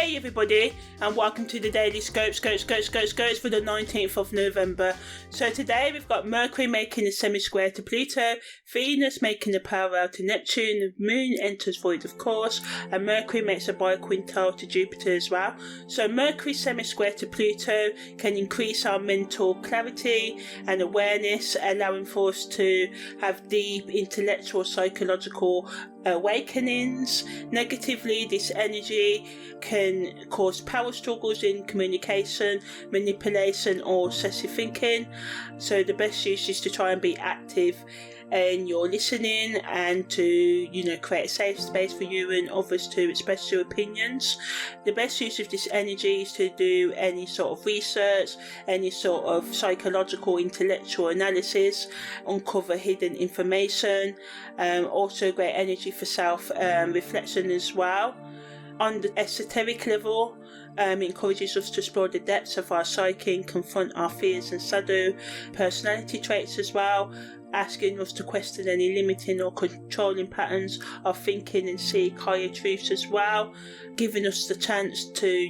Hey everybody, and welcome to the Daily Scopes for the 19th of November. So today we've got Mercury making a semi-square to Pluto, Venus making a parallel to Neptune, the Moon enters void of course, and Mercury makes a BiQuintile to Jupiter as well. So Mercury semi-square to Pluto can increase our mental clarity and awareness, allowing for us to have deep intellectual, psychological awakenings. Negatively, this energy can cause power struggles in communication, manipulation or excessive thinking. So the best use is to try and be active in your listening and to, create a safe space for you and others to express your opinions. The best use of this energy is to do any sort of research, any sort of psychological, intellectual analysis, uncover hidden information. Also great energy for self-reflection as well. On the esoteric level, it encourages us to explore the depths of our psyche and confront our fears and shadow personality traits as well, asking us to question any limiting or controlling patterns of thinking and seek higher truths as well, giving us the chance to,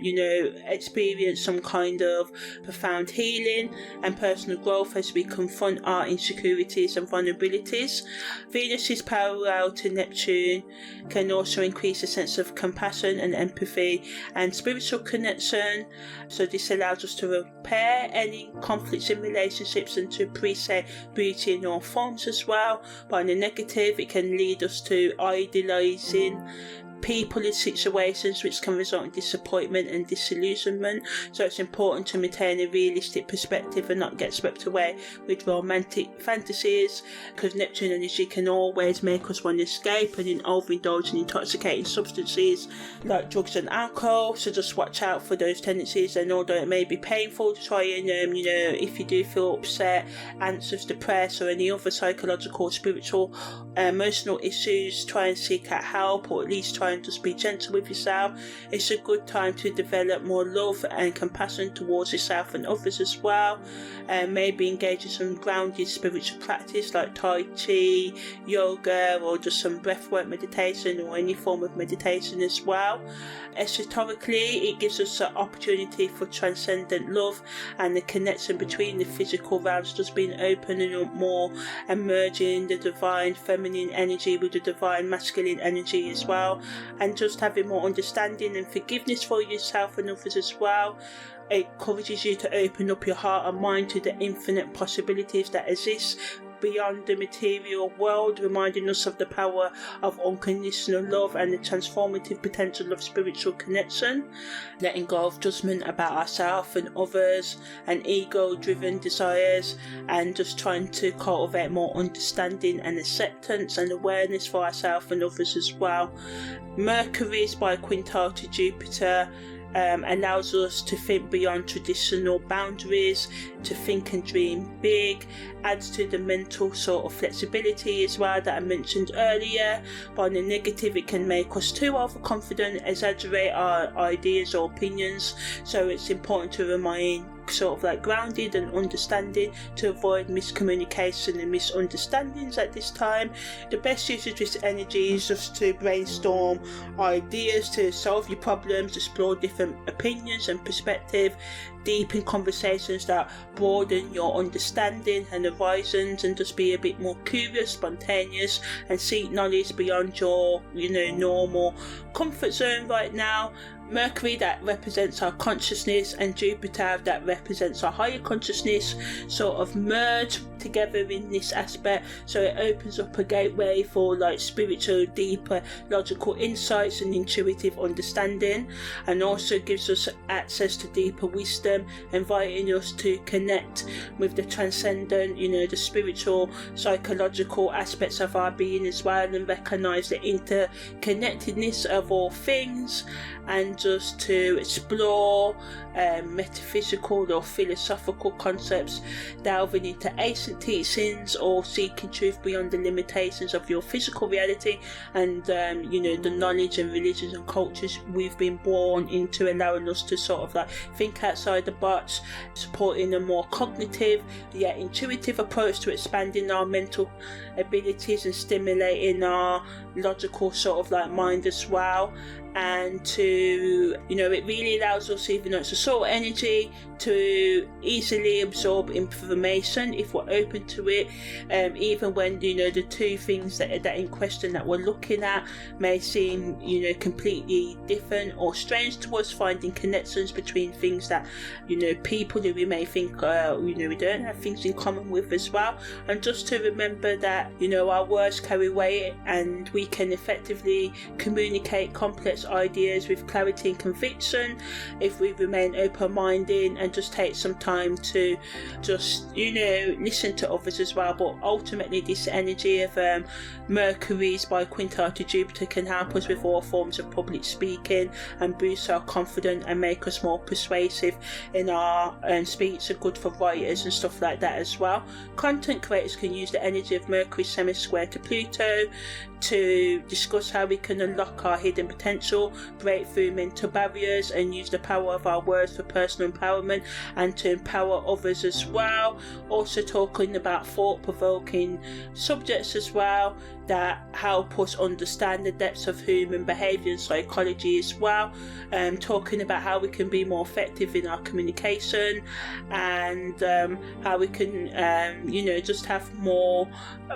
experience some kind of profound healing and personal growth as we confront our insecurities and vulnerabilities. Venus's parallel to Neptune can also increase a sense of compassion and empathy and spiritual connection. So this allows us to repair any conflicts in relationships and to appreciate beauty in all forms as well. But on the negative, it can lead us to idealizing people in situations which can result in disappointment and disillusionment. So it's important to maintain a realistic perspective and not get swept away with romantic fantasies, because Neptune energy can always make us want to escape and overindulge in intoxicating substances like drugs and alcohol. So just watch out for those tendencies, and although it may be painful to try and if you do feel upset, anxious, depressed or any other psychological, spiritual, emotional issues, try and seek out help, or at least try and just be gentle with yourself. It's a good time to develop more love and compassion towards yourself and others as well, and maybe engage in some grounded spiritual practice like Tai Chi, yoga, or just some breathwork meditation or any form of meditation as well. Esoterically, it gives us an opportunity for transcendent love and the connection between the physical realms just being open and more, and merging the divine feminine energy with the divine masculine energy as well, and just having more understanding and forgiveness for yourself and others as well. It encourages you to open up your heart and mind to the infinite possibilities that exist beyond the material world, reminding us of the power of unconditional love and the transformative potential of spiritual connection, letting go of judgment about ourselves and others and ego-driven desires, and just trying to cultivate more understanding and acceptance and awareness for ourselves and others as well. Mercury's BiQuintile to Jupiter allows us to think beyond traditional boundaries, to think and dream big, adds to the mental sort of flexibility as well that I mentioned earlier. But on the negative, it can make us too overconfident, exaggerate our ideas or opinions. So it's important to remain sort of grounded and understanding to avoid miscommunication and misunderstandings at this time. The best use of this energy is just to brainstorm ideas to solve your problems, explore different opinions and perspective, deepen conversations that broaden your understanding and horizons, and just be a bit more curious, spontaneous, and seek knowledge beyond your normal comfort zone right now. Mercury, that represents our consciousness, and Jupiter, that represents our higher consciousness, sort of merge together in this aspect. So it opens up a gateway for spiritual, deeper, logical insights and intuitive understanding, and also gives us access to deeper wisdom, inviting us to connect with the transcendent, the spiritual, psychological aspects of our being as well, and recognize the interconnectedness of all things, and just to explore metaphysical or philosophical concepts, delving into ancient teachings or seeking truth beyond the limitations of your physical reality and the knowledge and religions and cultures we've been born into, allowing us to sort of like think outside the box, supporting a more cognitive yet intuitive approach to expanding our mental abilities and stimulating our logical sort of like mind as well. And to, it really allows us, even though it's a solar energy, to easily absorb information if we're open to it, even when, the two things that in question that we're looking at may seem, completely different or strange to us, finding connections between things that, people who we may think, we don't have things in common with as well. And just to remember that, our words carry weight and we can effectively communicate complex ideas with clarity and conviction if we remain open-minded and just take some time to just listen to others as well. But ultimately this energy of Mercury's BiQuintile to Jupiter can help us with all forms of public speaking and boost our confidence and make us more persuasive in our speech. Are good for writers and stuff like that as well. Content creators can use the energy of Mercury SemiSquare to Pluto to discuss how we can unlock our hidden potential, break through mental barriers and use the power of our words for personal empowerment and to empower others as well. Also talking about thought-provoking subjects as well that help us understand the depths of human behaviour and psychology as well. Talking about how we can be more effective in our communication and how we can just have more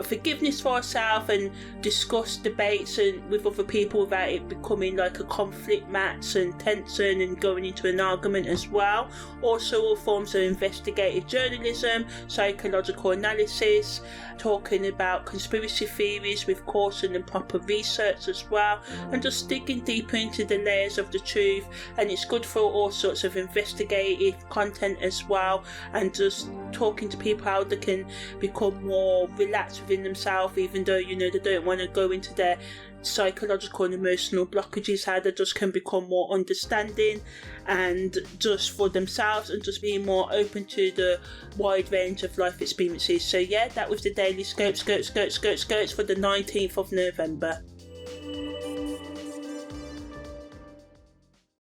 forgiveness for ourselves and discuss debates and with other people without it becoming like a conflict match and tension and going into an argument as well. Also all forms of investigative journalism, psychological analysis, talking about conspiracy theories with caution and proper research as well, and just digging deeper into the layers of the truth. And it's good for all sorts of investigative content as well, and just talking to people how they can become more relaxed within themselves, even though they don't want to go into their psychological and emotional blockages, how they just can become more understanding and just for themselves and just being more open to the wide range of life experiences. So yeah, that was the daily scope for the 19th of November.